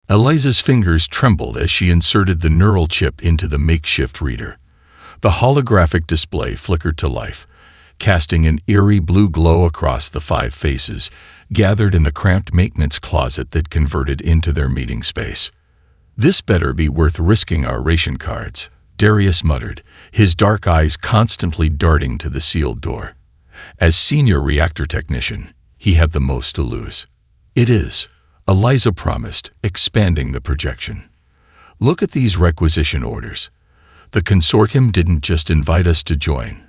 Eliza's fingers trembled as she inserted the neural chip into the makeshift reader. The holographic display flickered to life, casting an eerie blue glow across the 5 faces gathered in the cramped maintenance closet that converted into their meeting space. "This better be worth risking our ration cards," Darius muttered, his dark eyes constantly darting to the sealed door. As senior reactor technician, he had the most to lose. "It is," Eliza promised, expanding the projection. "Look at these requisition orders. The consortium didn't just invite us to join.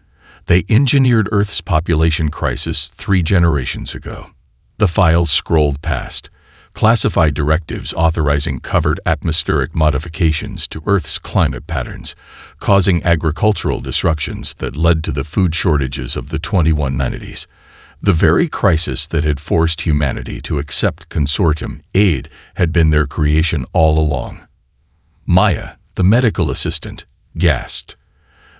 They engineered Earth's population crisis 3 generations ago." The files scrolled past, classified directives authorizing covered atmospheric modifications to Earth's climate patterns, causing agricultural disruptions that led to the food shortages of the 2190s. The very crisis that had forced humanity to accept consortium aid had been their creation all along. Maya, the medical assistant, gasped.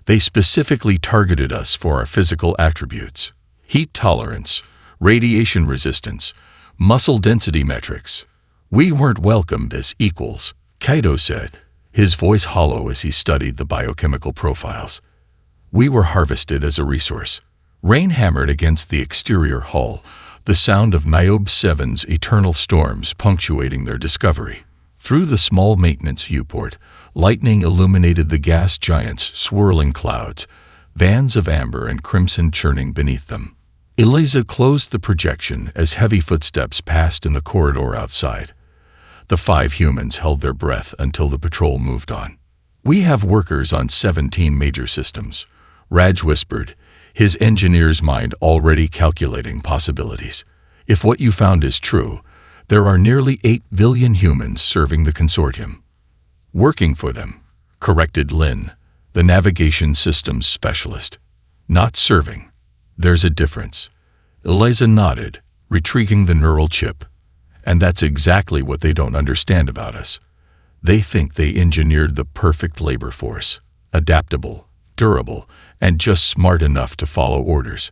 "They specifically targeted us for our physical attributes: heat tolerance, radiation resistance, muscle density metrics. We weren't welcomed as equals," Kaito said, his voice hollow as he studied the biochemical profiles. "We were harvested as a resource." Rain hammered against the exterior hull, the sound of Niobe 7's eternal storms punctuating their discovery. Through the small maintenance viewport, lightning illuminated the gas giant's swirling clouds, bands of amber and crimson churning beneath them. Eliza closed the projection as heavy footsteps passed in the corridor outside. The 5 humans held their breath until the patrol moved on. "We have workers on 17 major systems," Raj whispered, his engineer's mind already calculating possibilities. "If what you found is true, there are nearly 8 billion humans serving the consortium." "Working for them," corrected Lin, the navigation systems specialist. "Not serving. There's a difference." Eliza nodded, retrieving the neural chip. "And that's exactly what they don't understand about us. They think they engineered the perfect labor force, adaptable, durable, and just smart enough to follow orders."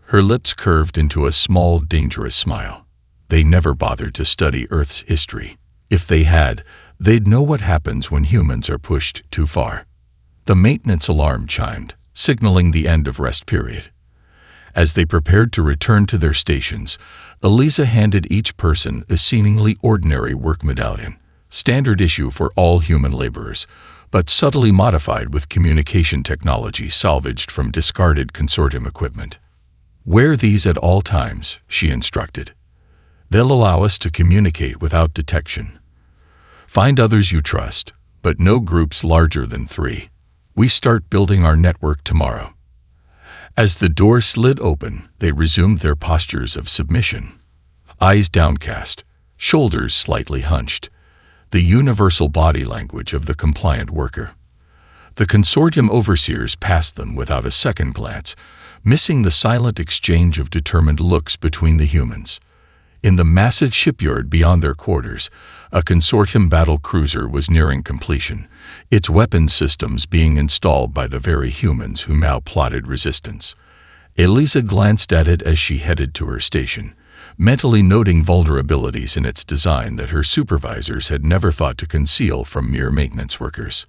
Her lips curved into a small, dangerous smile. "They never bothered to study Earth's history. If they had, they'd know what happens when humans are pushed too far." The maintenance alarm chimed, signaling the end of rest period. As they prepared to return to their stations, Eliza handed each person a seemingly ordinary work medallion, standard issue for all human laborers, but subtly modified with communication technology salvaged from discarded consortium equipment. "Wear these at all times," she instructed. "They'll allow us to communicate without detection. Find others you trust, but no groups larger than 3. We start building our network tomorrow." As the door slid open, they resumed their postures of submission. Eyes downcast, shoulders slightly hunched, the universal body language of the compliant worker. The consortium overseers passed them without a second glance, missing the silent exchange of determined looks between the humans. In the massive shipyard beyond their quarters, a consortium battle cruiser was nearing completion, its weapon systems being installed by the very humans who now plotted resistance. Eliza glanced at it as she headed to her station, mentally noting vulnerabilities in its design that her supervisors had never thought to conceal from mere maintenance workers.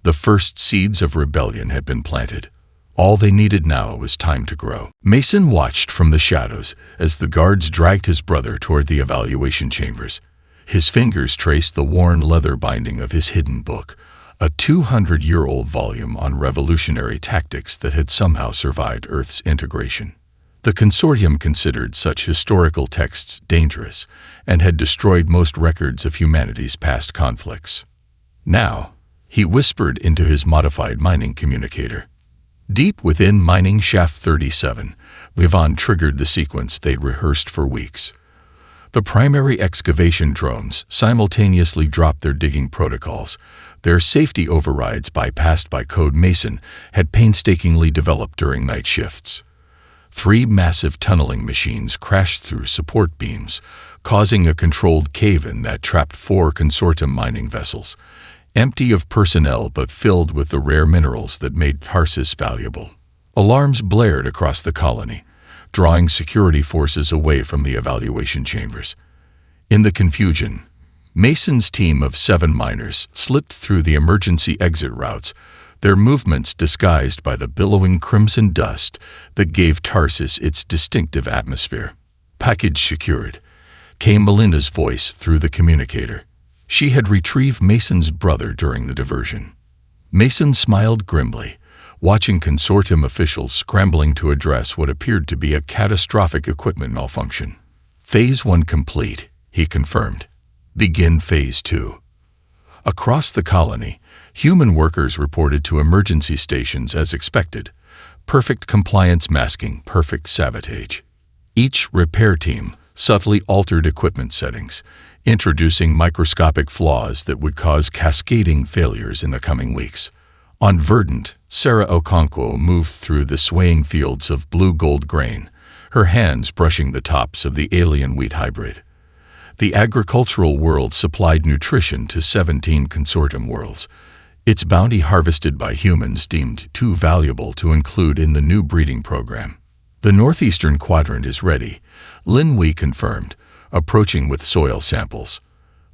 The first seeds of rebellion had been planted. All they needed now was time to grow. Mason watched from the shadows as the guards dragged his brother toward the evaluation chambers. His fingers traced the worn leather binding of his hidden book, a 200-year-old volume on revolutionary tactics that had somehow survived Earth's integration. The consortium considered such historical texts dangerous and had destroyed most records of humanity's past conflicts. "Now," he whispered into his modified mining communicator. Deep within mining shaft 37, Vivon triggered the sequence they'd rehearsed for weeks. The primary excavation drones simultaneously dropped their digging protocols, their safety overrides bypassed by code Mason had painstakingly developed during night shifts. 3 massive tunneling machines crashed through support beams, causing a controlled cave-in that trapped 4 consortium mining vessels, empty of personnel but filled with the rare minerals that made Tarsus valuable. Alarms blared across the colony, drawing security forces away from the evaluation chambers. In the confusion, Mason's team of 7 miners slipped through the emergency exit routes, their movements disguised by the billowing crimson dust that gave Tarsus its distinctive atmosphere. "Package secured," came Melinda's voice through the communicator. She had retrieved Mason's brother during the diversion. Mason smiled grimly, watching consortium officials scrambling to address what appeared to be a catastrophic equipment malfunction. "Phase 1 complete," he confirmed. "Begin Phase 2. Across the colony, human workers reported to emergency stations as expected. Perfect compliance masking perfect sabotage. Each repair team subtly altered equipment settings, introducing microscopic flaws that would cause cascading failures in the coming weeks. On Verdant, Sarah Okonkwo moved through the swaying fields of blue-gold grain, her hands brushing the tops of the alien wheat hybrid. The agricultural world supplied nutrition to 17 consortium worlds, its bounty harvested by humans deemed too valuable to include in the new breeding program. "The northeastern quadrant is ready," Lin Wei confirmed, approaching with soil samples.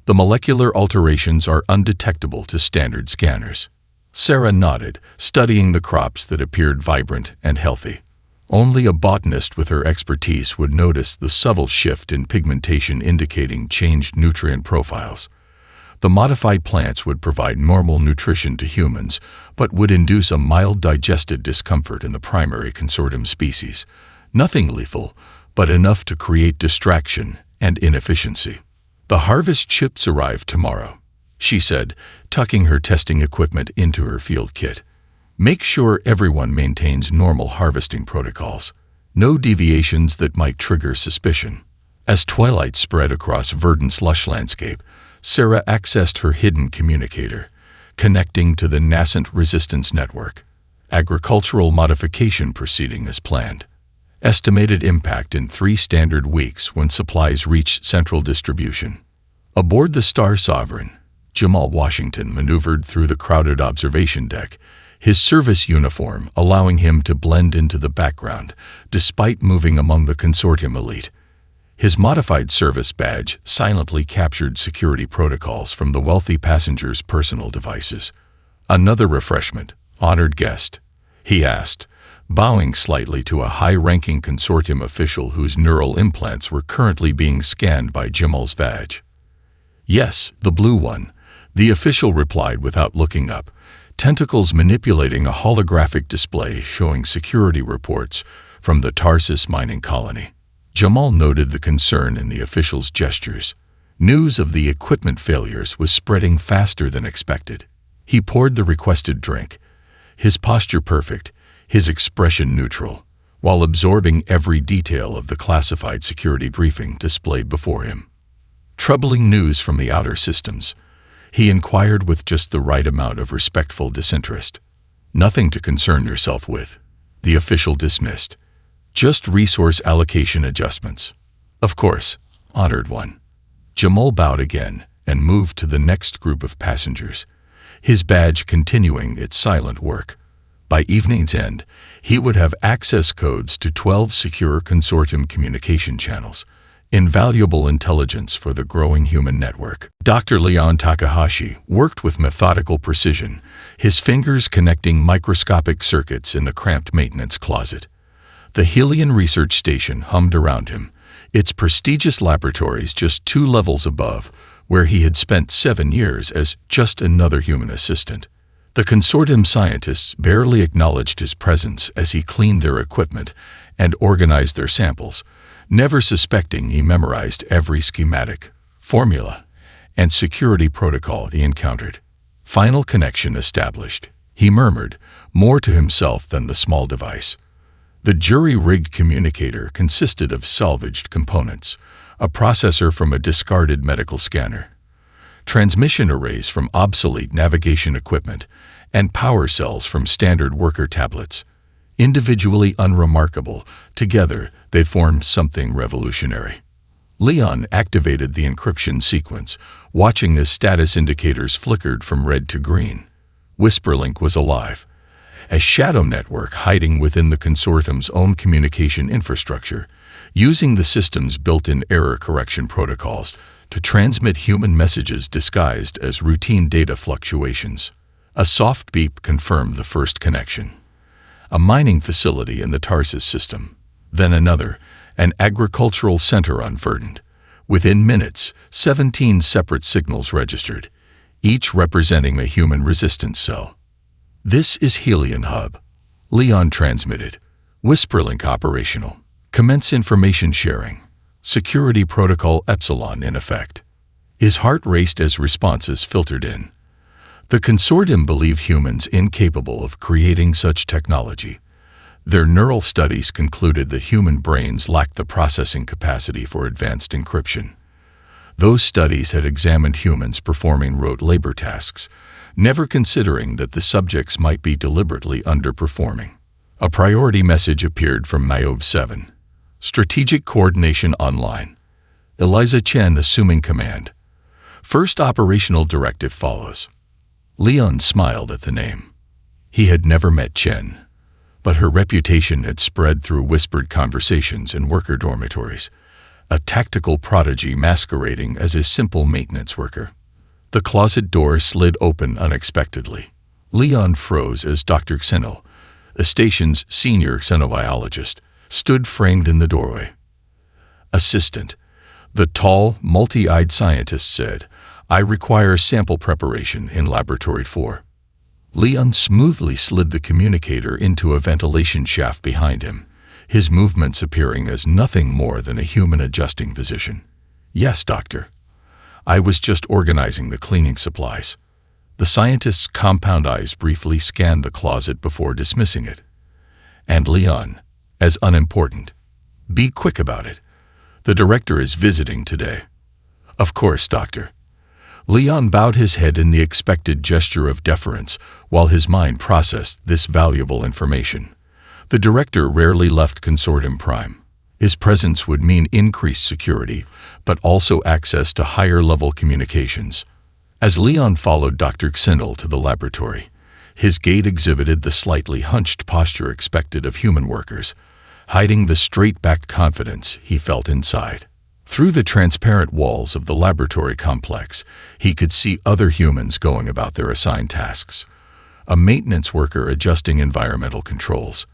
"The molecular alterations are undetectable to standard scanners." Sarah nodded, studying the crops that appeared vibrant and healthy. Only a botanist with her expertise would notice the subtle shift in pigmentation indicating changed nutrient profiles. The modified plants would provide normal nutrition to humans, but would induce a mild digestive discomfort in the primary consortium species. Nothing lethal, but enough to create distraction and inefficiency. "The harvest chips arrive tomorrow," she said, tucking her testing equipment into her field kit. "Make sure everyone maintains normal harvesting protocols. No deviations that might trigger suspicion." As twilight spread across Verdant's lush landscape, Sarah accessed her hidden communicator, connecting to the nascent resistance network. Agricultural modification proceeding as planned. Estimated impact in 3 standard weeks when supplies reach central distribution. Aboard the Star Sovereign, Jamal Washington maneuvered through the crowded observation deck, his service uniform allowing him to blend into the background despite moving among the consortium elite. His modified service badge silently captured security protocols from the wealthy passengers' personal devices. "Another refreshment, honored guest?" he asked, bowing slightly to a high-ranking consortium official whose neural implants were currently being scanned by Jamal's badge. "Yes, the blue one," the official replied without looking up, tentacles manipulating a holographic display showing security reports from the Tarsus mining colony. Jamal noted the concern in the official's gestures. News of the equipment failures was spreading faster than expected. He poured the requested drink, his posture perfect, his expression neutral, while absorbing every detail of the classified security briefing displayed before him. "Troubling news from the outer systems," he inquired with just the right amount of respectful disinterest. "Nothing to concern yourself with," the official dismissed. "Just resource allocation adjustments." "Of course, honored one." Jamal bowed again and moved to the next group of passengers, his badge continuing its silent work. By evening's end, he would have access codes to 12 secure consortium communication channels, invaluable intelligence for the growing human network. Dr. Leon Takahashi worked with methodical precision, his fingers connecting microscopic circuits in the cramped maintenance closet. The Helion research station hummed around him, its prestigious laboratories just 2 levels above, where he had spent 7 years as just another human assistant. The consortium scientists barely acknowledged his presence as he cleaned their equipment and organized their samples, never suspecting he memorized every schematic, formula, and security protocol he encountered. "Final connection established," he murmured, more to himself than the small device. The jury-rigged communicator consisted of salvaged components, a processor from a discarded medical scanner, transmission arrays from obsolete navigation equipment, and power cells from standard worker tablets. Individually unremarkable, together they formed something revolutionary. Leon activated the encryption sequence, watching as status indicators flickered from red to green. Whisperlink was alive, a shadow network hiding within the consortium's own communication infrastructure, using the system's built-in error correction protocols to transmit human messages disguised as routine data fluctuations. A soft beep confirmed the first connection. A mining facility in the Tarsus system. Then another, an agricultural center on Verdant. Within minutes, 17 separate signals registered, each representing a human resistance cell. "This is Helion Hub," Leon transmitted. "Whisperlink operational. Commence information sharing. Security protocol Epsilon in effect." His heart raced as responses filtered in. The consortium believe humans incapable of creating such technology. Their neural studies concluded that human brains lacked the processing capacity for advanced encryption. Those studies had examined humans performing rote labor tasks, never considering that the subjects might be deliberately underperforming. A priority message appeared from Niobe 7. Strategic Coordination Online. Eliza Chen assuming command. First operational directive follows. Leon smiled at the name. He had never met Chen, but her reputation had spread through whispered conversations in worker dormitories, a tactical prodigy masquerading as a simple maintenance worker. The closet door slid open unexpectedly. Leon froze as Dr. Xenil, the station's senior xenobiologist, stood framed in the doorway. "Assistant," the tall, multi-eyed scientist said, "I require sample preparation in Laboratory 4. Leon smoothly slid the communicator into a ventilation shaft behind him, his movements appearing as nothing more than a human adjusting position. "Yes, doctor. I was just organizing the cleaning supplies." The scientist's compound eyes briefly scanned the closet before dismissing it. "And Leon, as unimportant. Be quick about it. The director is visiting today." "Of course, doctor." Leon bowed his head in the expected gesture of deference while his mind processed this valuable information. The director rarely left Consortium Prime. His presence would mean increased security, but also access to higher-level communications. As Leon followed Dr. Xenil to the laboratory, his gait exhibited the slightly hunched posture expected of human workers, hiding the straight-backed confidence he felt inside. Through the transparent walls of the laboratory complex, he could see other humans going about their assigned tasks. A maintenance worker adjusting environmental controls.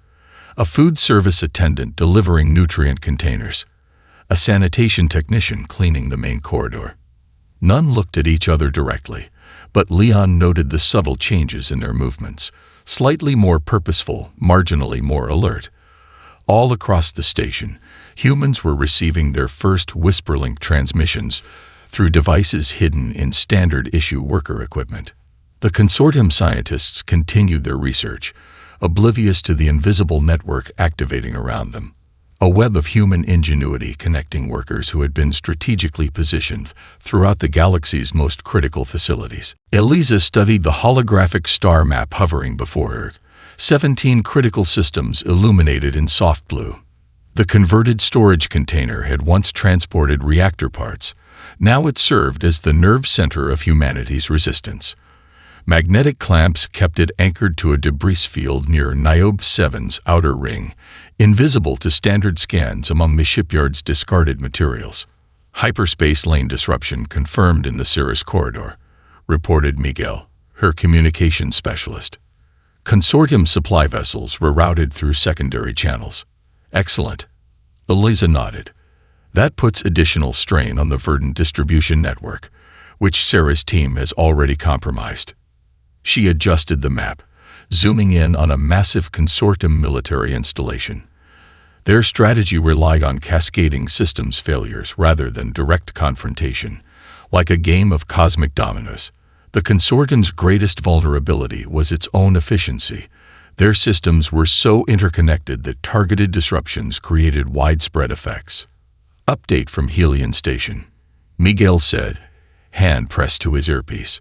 A food service attendant delivering nutrient containers. A sanitation technician cleaning the main corridor. None looked at each other directly, but Leon noted the subtle changes in their movements, slightly more purposeful, marginally more alert. All across the station, humans were receiving their first Whisperlink transmissions through devices hidden in standard-issue worker equipment. The consortium scientists continued their research, oblivious to the invisible network activating around them. A web of human ingenuity connecting workers who had been strategically positioned throughout the galaxy's most critical facilities. Eliza studied the holographic star map hovering before her, 17 critical systems illuminated in soft blue. The converted storage container had once transported reactor parts. Now it served as the nerve center of humanity's resistance. Magnetic clamps kept it anchored to a debris field near Niobe 7's outer ring, invisible to standard scans among the shipyard's discarded materials. "Hyperspace lane disruption confirmed in the Cirrus corridor," reported Miguel, her communications specialist. Consortium supply vessels were routed through secondary channels. "Excellent." Eliza nodded. "That puts additional strain on the Verdant distribution network, which Sarah's team has already compromised." She adjusted the map, zooming in on a massive consortium military installation. Their strategy relied on cascading systems failures rather than direct confrontation, like a game of cosmic dominoes. The consortium's greatest vulnerability was its own efficiency. Their systems were so interconnected that targeted disruptions created widespread effects. "Update from Helion Station," Miguel said, hand pressed to his earpiece.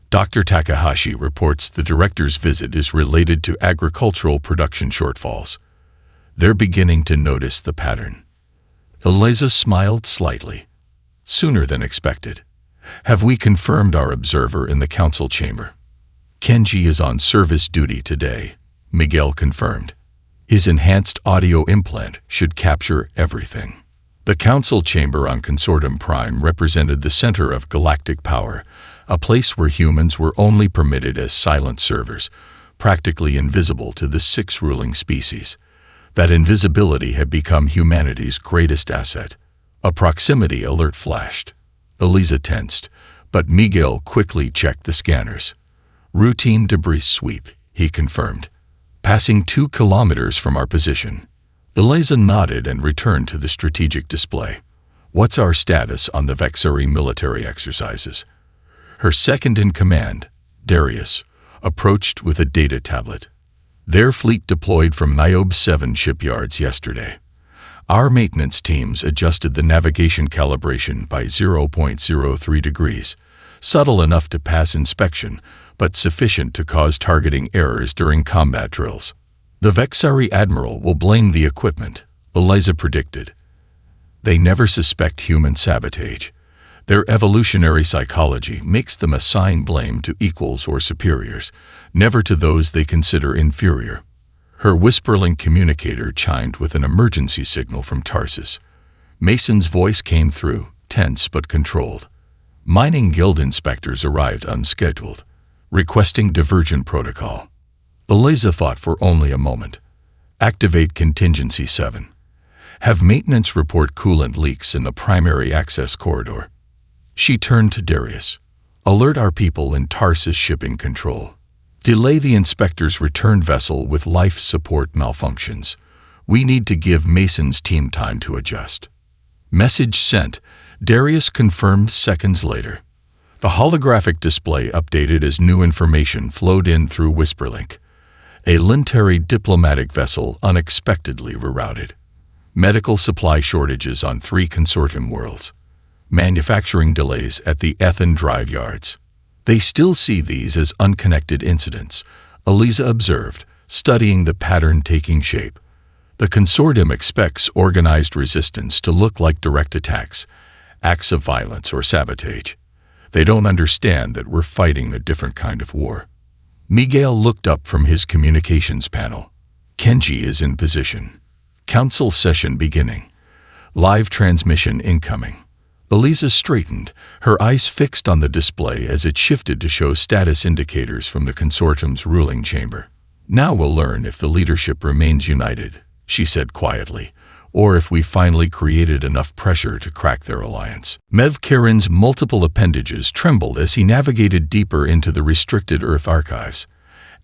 Dr. Takahashi reports the director's visit is related to agricultural production shortfalls. They're beginning to notice the pattern. Eliza smiled slightly. "Sooner than expected. Have we confirmed our observer in the council chamber?" "Kenji is on service duty today," Miguel confirmed. "His enhanced audio implant should capture everything." The council chamber on Consortium Prime represented the center of galactic power, a place where humans were only permitted as silent servers, practically invisible to the 6 ruling species. That invisibility had become humanity's greatest asset. A proximity alert flashed. Eliza tensed, but Miguel quickly checked the scanners. Routine debris sweep, he confirmed. Passing 2 kilometers from our position. Eliza nodded and returned to the strategic display. What's our status on the Vexari military exercises? Her second-in-command, Darius, approached with a data tablet. Their fleet deployed from Niobe 7 shipyards yesterday. Our maintenance teams adjusted the navigation calibration by 0.03 degrees, subtle enough to pass inspection, but sufficient to cause targeting errors during combat drills. The Vexari admiral will blame the equipment, Eliza predicted. They never suspect human sabotage. Their evolutionary psychology makes them assign blame to equals or superiors, never to those they consider inferior. Her Whisperlink communicator chimed with an emergency signal from Tarsus. Mason's voice came through, tense but controlled. Mining guild inspectors arrived unscheduled, requesting divergent protocol. Eliza thought for only a moment. Activate Contingency 7. Have maintenance report coolant leaks in the primary access corridor. She turned to Darius. Alert our people in Tarsus shipping control. Delay the inspector's return vessel with life support malfunctions. We need to give Mason's team time to adjust. Message sent. Darius confirmed seconds later. The holographic display updated as new information flowed in through Whisperlink. A Linteri diplomatic vessel unexpectedly rerouted. Medical supply shortages on 3 consortium worlds. Manufacturing delays at the Ethan drive yards. They still see these as unconnected incidents, Eliza observed, studying the pattern taking shape. The consortium expects organized resistance to look like direct attacks, acts of violence or sabotage. They don't understand that we're fighting a different kind of war. Miguel looked up from his communications panel. Kenji is in position. Council session beginning. Live transmission incoming. Eliza straightened, her eyes fixed on the display as it shifted to show status indicators from the consortium's ruling chamber. Now we'll learn if the leadership remains united, she said quietly, or if we finally created enough pressure to crack their alliance. Mev Karen's multiple appendages trembled as he navigated deeper into the restricted Earth archives.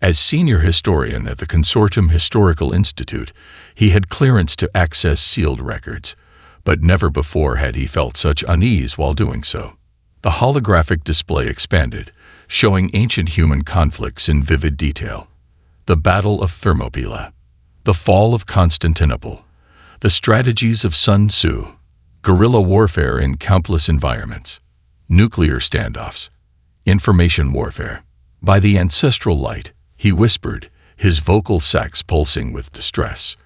As senior historian at the Consortium Historical Institute, he had clearance to access sealed records, but never before had he felt such unease while doing so. The holographic display expanded, showing ancient human conflicts in vivid detail. The Battle of Thermopylae, the fall of Constantinople, the strategies of Sun Tzu, guerrilla warfare in countless environments, nuclear standoffs, information warfare. By the ancestral light, he whispered, his vocal sacs pulsing with distress.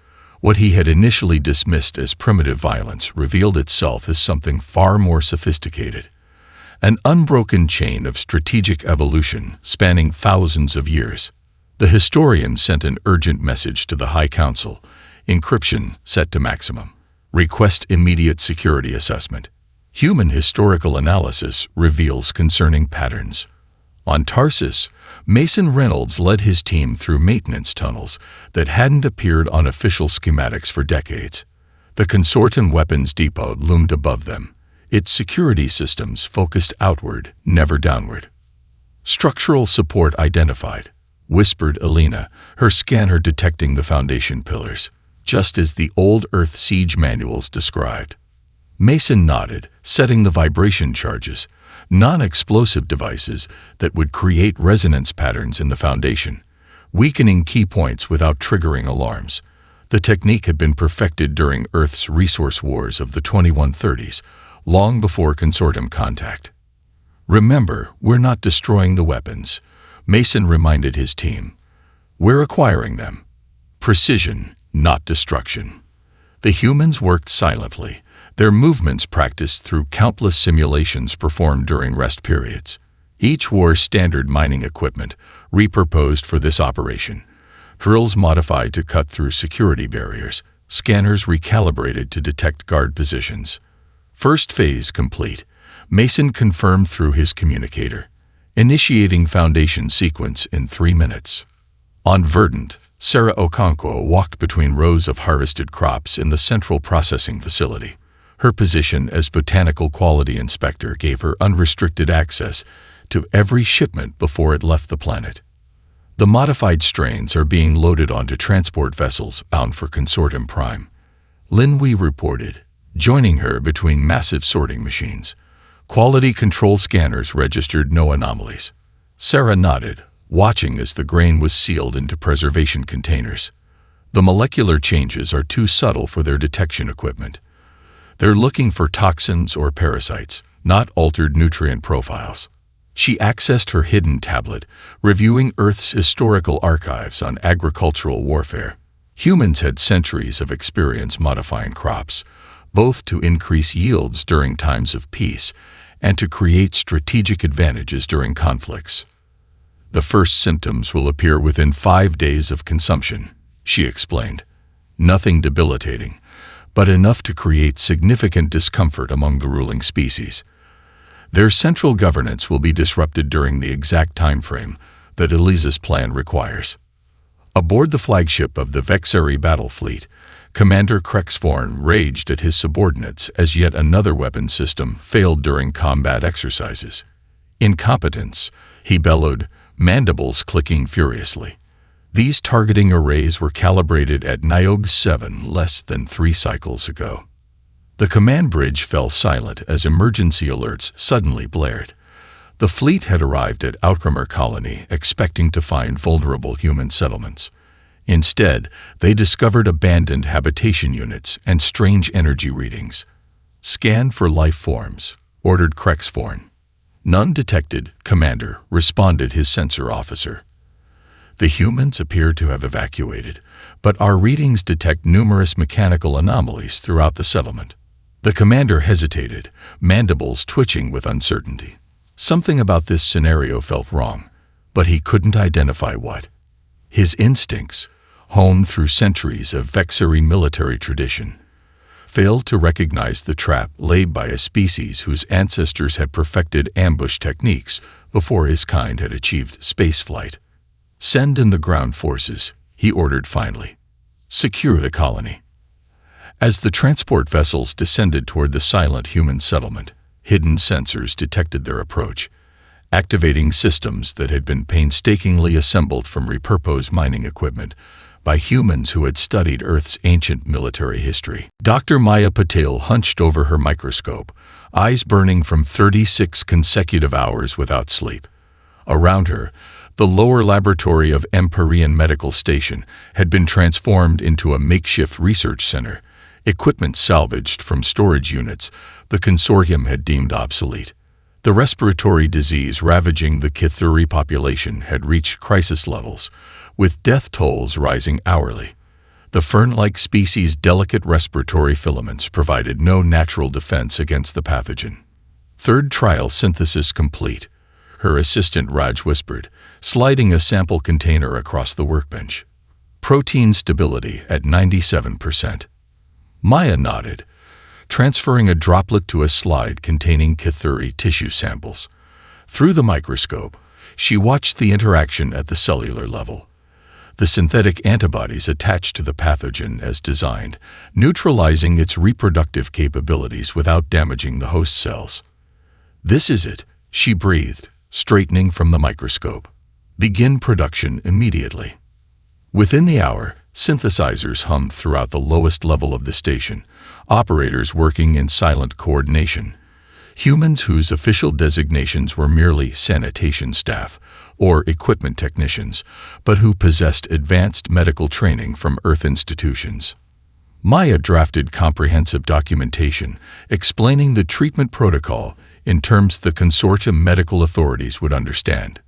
What he had initially dismissed as primitive violence revealed itself as something far more sophisticated. An unbroken chain of strategic evolution spanning thousands of years. The historian sent an urgent message to the High Council. Encryption set to maximum. Request immediate security assessment. Human historical analysis reveals concerning patterns. On Tarsus, Mason Reynolds led his team through maintenance tunnels that hadn't appeared on official schematics for decades. The consortium weapons depot loomed above them, its security systems focused outward, never downward. Structural support identified, whispered Alina, her scanner detecting the foundation pillars, just as the old Earth siege manuals described. Mason nodded, setting the vibration charges, non-explosive devices that would create resonance patterns in the foundation, weakening key points without triggering alarms. The technique had been perfected during Earth's resource wars of the 2130s, long before consortium contact. Remember, we're not destroying the weapons, Mason reminded his team. We're acquiring them. Precision, not destruction. The humans worked silently, their movements practiced through countless simulations performed during rest periods. Each wore standard mining equipment, repurposed for this operation. Drills modified to cut through security barriers, Scanners recalibrated to detect guard positions. First phase complete. Mason confirmed through his communicator, initiating foundation sequence in 3 minutes. On Verdant, Sarah Okonkwo walked between rows of harvested crops in the central processing facility. Her position as botanical quality inspector gave her unrestricted access to every shipment before it left the planet. The modified strains are being loaded onto transport vessels bound for Consortium Prime. Lin Wei reported, joining her between massive sorting machines. Quality control scanners registered no anomalies. Sarah nodded, watching as the grain was sealed into preservation containers. The molecular changes are too subtle for their detection equipment. They're looking for toxins or parasites, not altered nutrient profiles. She accessed her hidden tablet, reviewing Earth's historical archives on agricultural warfare. Humans had centuries of experience modifying crops, both to increase yields during times of peace and to create strategic advantages during conflicts. The first symptoms will appear within 5 days of consumption, she explained. Nothing debilitating, but enough to create significant discomfort among the ruling species. Their central governance will be disrupted during the exact time frame that Eliza's plan requires. Aboard the flagship of the Vexeri battle fleet, Commander Krexforn raged at his subordinates as yet another weapon system failed during combat exercises. Incompetence, he bellowed, mandibles clicking furiously. These targeting arrays were calibrated at Niobe 7 less than 3 cycles ago. The command bridge fell silent as emergency alerts suddenly blared. The fleet had arrived at Outremer Colony expecting to find vulnerable human settlements. Instead, they discovered abandoned habitation units and strange energy readings. "Scan for life forms," ordered Krexforn. "None detected, Commander," responded his sensor officer. "The humans appear to have evacuated, but our readings detect numerous mechanical anomalies throughout the settlement." The commander hesitated, mandibles twitching with uncertainty. Something about this scenario felt wrong, but he couldn't identify what. His instincts, honed through centuries of Vexeri military tradition, failed to recognize the trap laid by a species whose ancestors had perfected ambush techniques before his kind had achieved spaceflight. "Send in the ground forces," he ordered finally. "Secure the colony." As the transport vessels descended toward the silent human settlement, hidden sensors detected their approach, activating systems that had been painstakingly assembled from repurposed mining equipment by humans who had studied Earth's ancient military history. Dr. Maya Patel hunched over her microscope, eyes burning from 36 consecutive hours without sleep. Around her, the lower laboratory of Empyrean Medical Station had been transformed into a makeshift research center, equipment salvaged from storage units the Consortium had deemed obsolete. The respiratory disease ravaging the Kithuri population had reached crisis levels, with death tolls rising hourly. The fern-like species' delicate respiratory filaments provided no natural defense against the pathogen. "Third trial synthesis complete," her assistant Raj whispered, sliding a sample container across the workbench. "Protein stability at 97%. Maya nodded, transferring a droplet to a slide containing Kithuri tissue samples. Through the microscope, she watched the interaction at the cellular level. The synthetic antibodies attached to the pathogen as designed, neutralizing its reproductive capabilities without damaging the host cells. "This is it," she breathed, straightening from the microscope. "Begin production immediately." Within the hour, synthesizers hummed throughout the lowest level of the station, operators working in silent coordination. Humans whose official designations were merely sanitation staff or equipment technicians, but who possessed advanced medical training from Earth institutions. Maya drafted comprehensive documentation explaining the treatment protocol in terms the Consortium medical authorities would understand.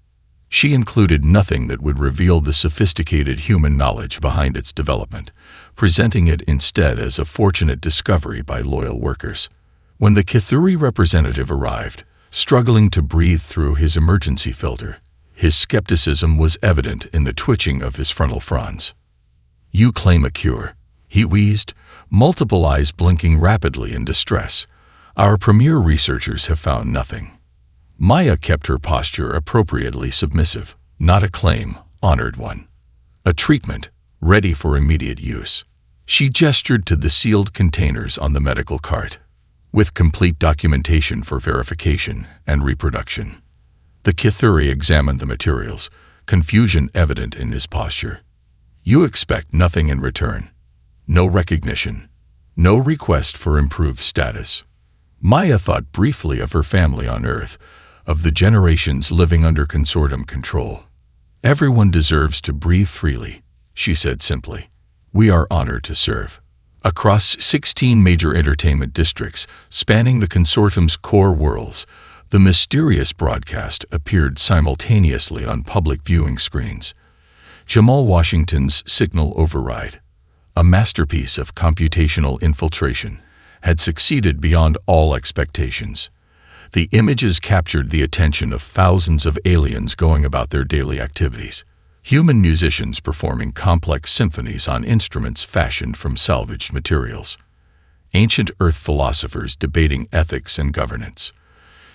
She included nothing that would reveal the sophisticated human knowledge behind its development, presenting it instead as a fortunate discovery by loyal workers. When the Kithuri representative arrived, struggling to breathe through his emergency filter, his skepticism was evident in the twitching of his frontal fronds. "You claim a cure," He wheezed, multiple eyes blinking rapidly in distress. Our premier researchers have found nothing. Maya kept her posture appropriately submissive. Not a claim, honored one. A treatment, ready for immediate use. She gestured to the sealed containers on the medical cart, with complete documentation for verification and reproduction. The Kithuri examined the materials, confusion evident in his posture. You expect nothing in return. No recognition. No request for improved status. Maya thought briefly of her family on Earth, of the generations living under consortium control. Everyone deserves to breathe freely, she said simply. We are honored to serve. Across 16 major entertainment districts spanning the consortium's core worlds, the mysterious broadcast appeared simultaneously on public viewing screens. Jamal Washington's Signal Override, a masterpiece of computational infiltration, had succeeded beyond all expectations. The images captured the attention of thousands of aliens going about their daily activities. Human musicians performing complex symphonies on instruments fashioned from salvaged materials. Ancient Earth philosophers debating ethics and governance.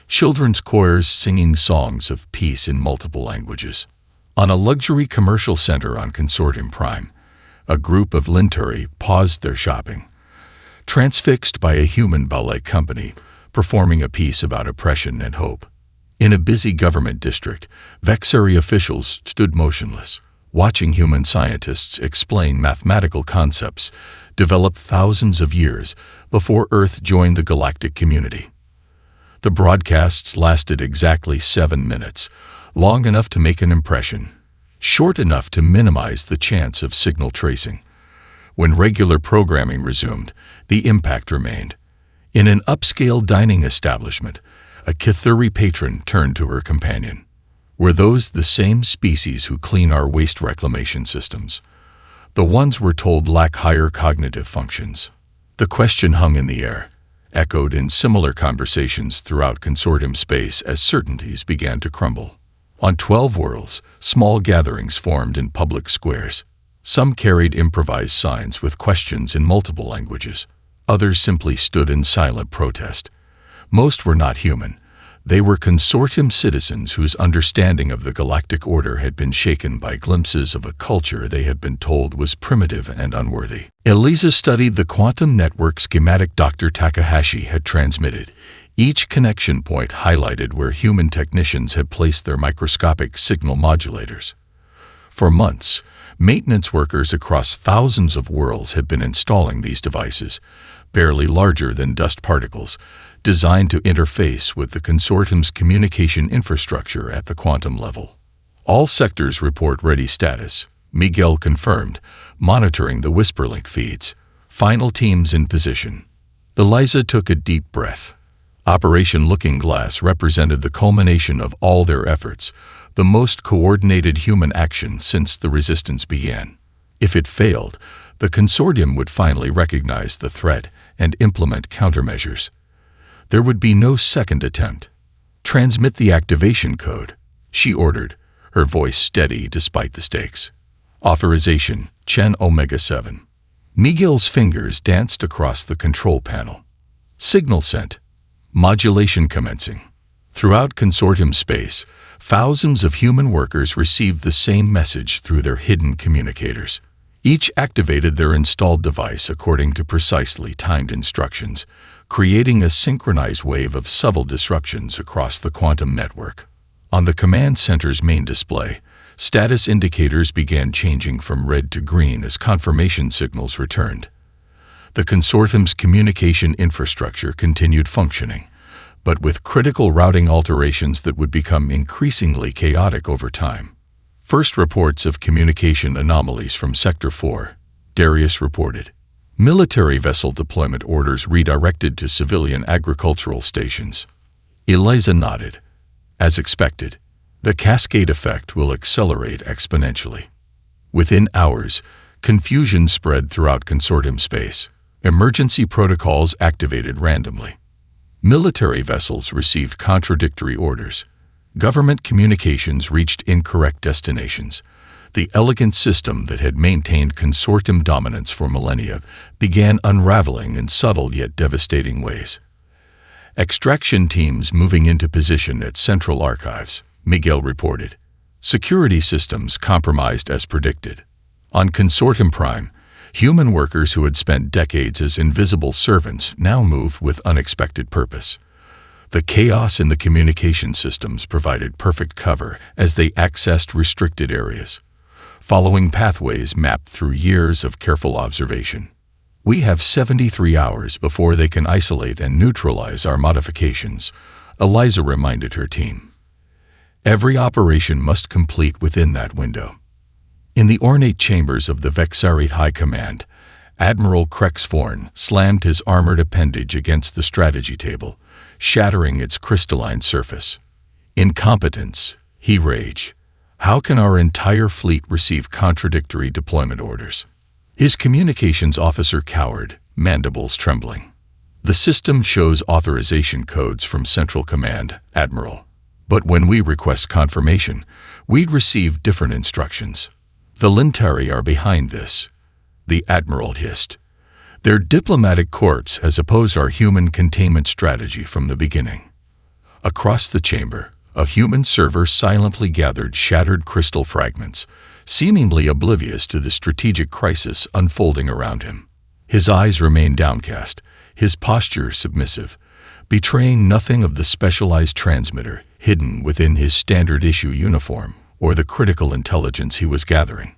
Children's choirs singing songs of peace in multiple languages. On a luxury commercial center on Consortium Prime, a group of Linturi paused their shopping, transfixed by a human ballet company performing a piece about oppression and hope. In a busy government district, Vexari officials stood motionless, watching human scientists explain mathematical concepts developed thousands of years before Earth joined the galactic community. The broadcasts lasted exactly 7 minutes, long enough to make an impression, short enough to minimize the chance of signal tracing. When regular programming resumed, the impact remained. In an upscale dining establishment, a Kithuri patron turned to her companion. Were those the same species who clean our waste reclamation systems? The ones we're told lack higher cognitive functions. The question hung in the air, echoed in similar conversations throughout consortium space as certainties began to crumble. On 12 worlds, small gatherings formed in public squares. Some carried improvised signs with questions in multiple languages. Others simply stood in silent protest. Most were not human. They were consortium citizens whose understanding of the galactic order had been shaken by glimpses of a culture they had been told was primitive and unworthy. Eliza studied the quantum network schematic Dr. Takahashi had transmitted. Each connection point highlighted where human technicians had placed their microscopic signal modulators. For months, maintenance workers across thousands of worlds had been installing these devices, barely larger than dust particles, designed to interface with the consortium's communication infrastructure at the quantum level. All sectors report ready status, Miguel confirmed, monitoring the Whisperlink feeds. Final teams in position. Eliza took a deep breath. Operation Looking Glass represented the culmination of all their efforts, the most coordinated human action since the resistance began. If it failed, the consortium would finally recognize the threat and implement countermeasures. There would be no second attempt. Transmit the activation code, she ordered, her voice steady despite the stakes. Authorization, Chen Omega 7. Miguel's fingers danced across the control panel. Signal sent. Modulation commencing. Throughout consortium space, thousands of human workers received the same message through their hidden communicators. Each activated their installed device according to precisely timed instructions, creating a synchronized wave of subtle disruptions across the quantum network. On the command center's main display, status indicators began changing from red to green as confirmation signals returned. The consortium's communication infrastructure continued functioning, but with critical routing alterations that would become increasingly chaotic over time. First reports of communication anomalies from Sector 4, Darius reported. Military vessel deployment orders redirected to civilian agricultural stations. Eliza nodded. As expected, the cascade effect will accelerate exponentially. Within hours, confusion spread throughout consortium space. Emergency protocols activated randomly. Military vessels received contradictory orders. Government communications reached incorrect destinations. The elegant system that had maintained consortium dominance for millennia began unraveling in subtle yet devastating ways. Extraction teams moving into position at Central Archives, Miguel reported. Security systems compromised as predicted. On Consortium Prime, human workers who had spent decades as invisible servants now moved with unexpected purpose. The chaos in the communication systems provided perfect cover as they accessed restricted areas, following pathways mapped through years of careful observation. We have 73 hours before they can isolate and neutralize our modifications, Eliza reminded her team. Every operation must complete within that window. In the ornate chambers of the Vexarite High Command, Admiral Krexforn slammed his armored appendage against the strategy table, shattering its crystalline surface. Incompetence, he raged. How can our entire fleet receive contradictory deployment orders? His communications officer cowered, mandibles trembling. The system shows authorization codes from Central Command, Admiral. But when we request confirmation, we'd receive different instructions. The Lintari are behind this, the Admiral hissed. Their diplomatic corps has opposed our human containment strategy from the beginning. Across the chamber, a human server silently gathered shattered crystal fragments, seemingly oblivious to the strategic crisis unfolding around him. His eyes remained downcast, his posture submissive, betraying nothing of the specialized transmitter hidden within his standard-issue uniform or the critical intelligence he was gathering.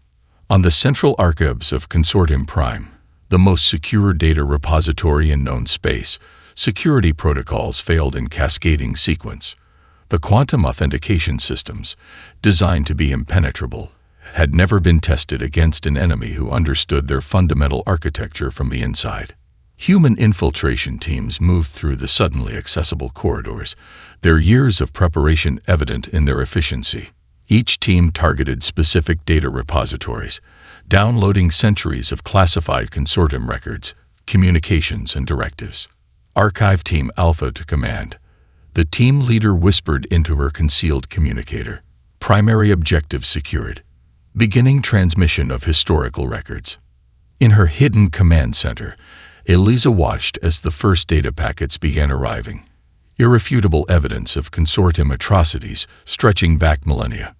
On the central archives of Consortium Prime, the most secure data repository in known space, security protocols failed in cascading sequence. The quantum authentication systems, designed to be impenetrable, had never been tested against an enemy who understood their fundamental architecture from the inside. Human infiltration teams moved through the suddenly accessible corridors, their years of preparation evident in their efficiency. Each team targeted specific data repositories, downloading centuries of classified consortium records, communications, and directives. Archive Team Alpha to command. The team leader whispered into her concealed communicator. Primary objective secured. Beginning transmission of historical records. In her hidden command center, Eliza watched as the first data packets began arriving. Irrefutable evidence of consortium atrocities stretching back millennia.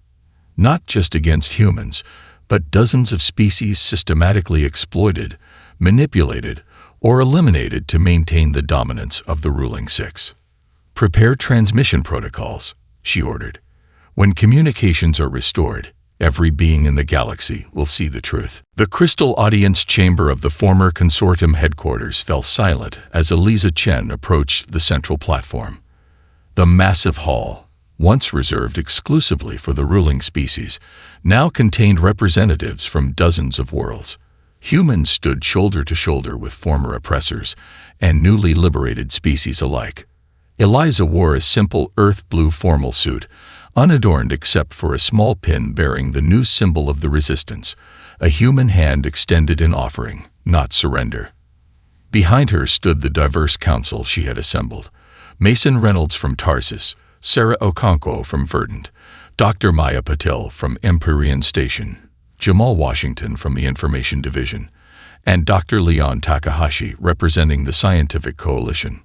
Not just against humans, but dozens of species systematically exploited, manipulated, or eliminated to maintain the dominance of the ruling six. Prepare transmission protocols, she ordered. When communications are restored, every being in the galaxy will see the truth. The crystal audience chamber of the former consortium headquarters fell silent as Eliza Chen approached the central platform. The massive hall, once reserved exclusively for the ruling species, now contained representatives from dozens of worlds. Humans stood shoulder to shoulder with former oppressors and newly liberated species alike. Eliza wore a simple earth blue formal suit, unadorned except for a small pin bearing the new symbol of the resistance, a human hand extended in offering, not surrender. Behind her stood the diverse council she had assembled. Mason Reynolds from Tarsus, Sarah Okonkwo from Verdant, Dr. Maya Patel from Empyrean Station, Jamal Washington from the Information Division, and Dr. Leon Takahashi representing the Scientific Coalition.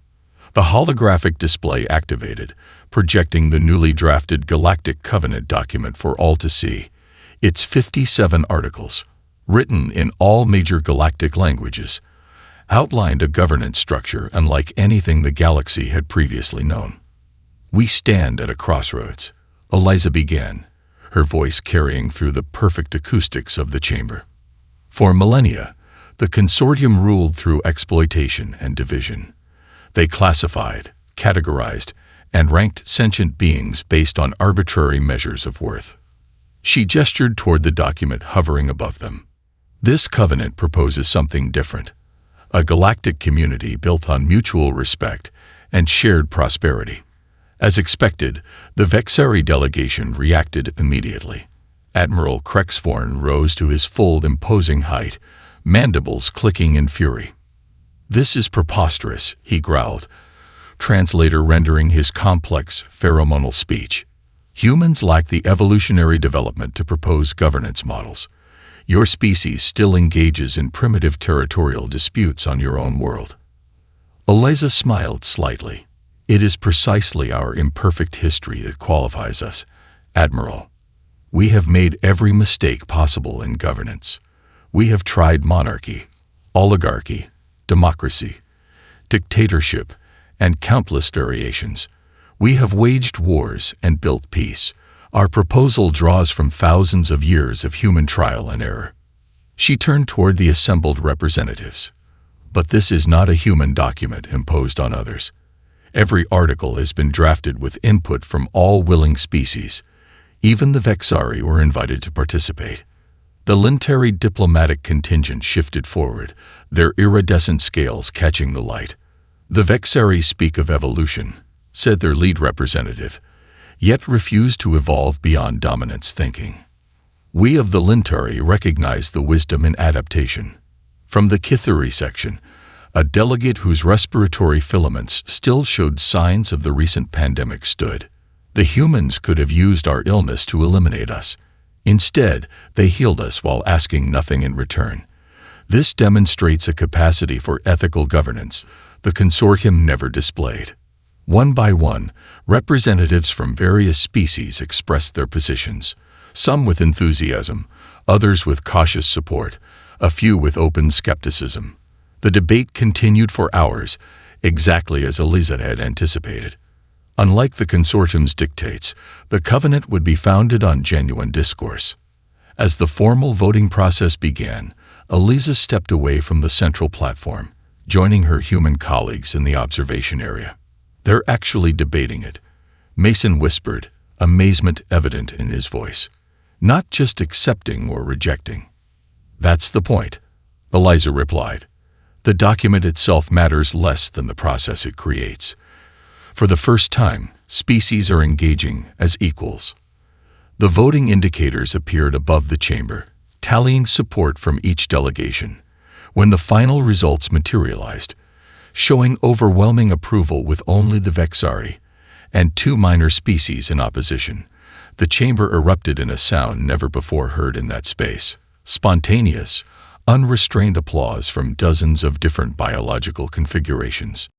The holographic display activated, projecting the newly drafted Galactic Covenant document for all to see. Its 57 articles, written in all major galactic languages, outlined a governance structure unlike anything the galaxy had previously known. We stand at a crossroads, Eliza began, her voice carrying through the perfect acoustics of the chamber. For millennia, the consortium ruled through exploitation and division. They classified, categorized, and ranked sentient beings based on arbitrary measures of worth. She gestured toward the document hovering above them. This covenant proposes something different, a galactic community built on mutual respect and shared prosperity. As expected, the Vexari delegation reacted immediately. Admiral Krexforn rose to his full imposing height, mandibles clicking in fury. "This is preposterous," he growled, translator rendering his complex pheromonal speech. Humans lack the evolutionary development to propose governance models. Your species still engages in primitive territorial disputes on your own world." Eliza smiled slightly. "It is precisely our imperfect history that qualifies us, Admiral. We have made every mistake possible in governance. We have tried monarchy, oligarchy, democracy, dictatorship, and countless variations. We have waged wars and built peace. Our proposal draws from thousands of years of human trial and error." She turned toward the assembled representatives. "But this is not a human document imposed on others. Every article has been drafted with input from all willing species. Even the Vexari were invited to participate." The Lintari diplomatic contingent shifted forward, their iridescent scales catching the light. "The Vexari speak of evolution," said their lead representative, "yet refuse to evolve beyond dominance thinking. We of the Lintari recognize the wisdom in adaptation." From the Kithuri section, a delegate whose respiratory filaments still showed signs of the recent pandemic stood. "The humans could have used our illness to eliminate us. Instead, they healed us while asking nothing in return. This demonstrates a capacity for ethical governance the consortium never displayed." One by one, representatives from various species expressed their positions, some with enthusiasm, others with cautious support, a few with open skepticism. The debate continued for hours, exactly as Eliza had anticipated. Unlike the consortium's dictates, the covenant would be founded on genuine discourse. As the formal voting process began, Eliza stepped away from the central platform, joining her human colleagues in the observation area. "They're actually debating it," Mason whispered, amazement evident in his voice. "Not just accepting or rejecting." "That's the point," Eliza replied. "The document itself matters less than the process it creates. For the first time, species are engaging as equals." The voting indicators appeared above the chamber, tallying support from each delegation. When the final results materialized, showing overwhelming approval with only the Vexari and 2 minor species in opposition, the chamber erupted in a sound never before heard in that space. Spontaneous, unrestrained applause from dozens of different biological configurations.